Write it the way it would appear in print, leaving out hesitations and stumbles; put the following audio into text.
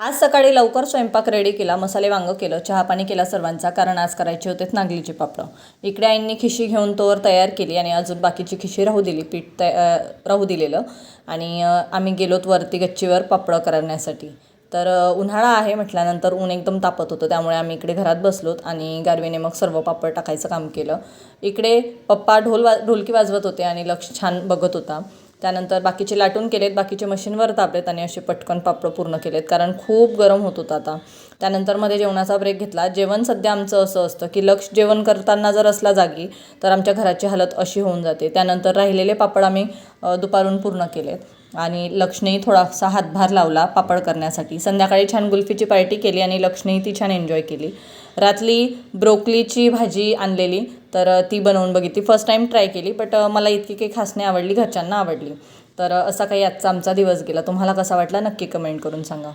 आज सकाळी लवकर स्वयंपाक रेडी केला, मसाले वांगं केलं, चहापाणी केला सर्वांचा, कारण आज करायचे होते नागलीचे पापड. इकडे आईंनी खिशी घेऊन तोवर तयार केली आणि अजून बाकीची खिशी राहू दिली, पीठ राहू दिलेलं. आणि आम्ही गेलोत वरती गच्चीवर पापड करण्यासाठी. तर उन्हाळा आहे म्हटल्यानंतर ऊन एकदम तापत होतं, त्यामुळे आम्ही इकडे घरात बसलोत आणि गारवीने मग सर्व पापड टाकायचं काम केलं. इकडे पप्पा ढोलकी वाजवत होते आणि लक्ष छान बघत होता. त्यानंतर बाकीचे लाटून केलेत, बाकीचे मशीनवर दाबलेत आणि असे पटकन पापड पूर्ण केलेत, कारण खूप गरम होत होतं आता. त्यानंतर मध्ये जेवणाचा ब्रेक घेतला. जेवण सध्या आमचं असं असतं की लक्ष जेवण करताना जर असला जागी तर आमच्या घराची हालत अशी होऊन जाते. त्यानंतर राहिलेले पापड आम्ही दुपारून पूर्ण केलेत आणि लक्ष्मीही थोडासा हातभार लावला पापड करण्यासाठी. संध्याकाळी छान गुल्फीची पार्टी केली आणि लक्ष्मीही ती छान एन्जॉय केली. रात्री ब्रोकलीची भाजी आणलेली, तर ती बनवून बघितली. फर्स्ट टाईम ट्राय केली, बट मला इतकी काही खास नाही आवडली, घरच्यांना आवडली. तर असा काही आजचा आमचा दिवस गेला. तुम्हाला कसा वाटला नक्की कमेंट करून सांगा.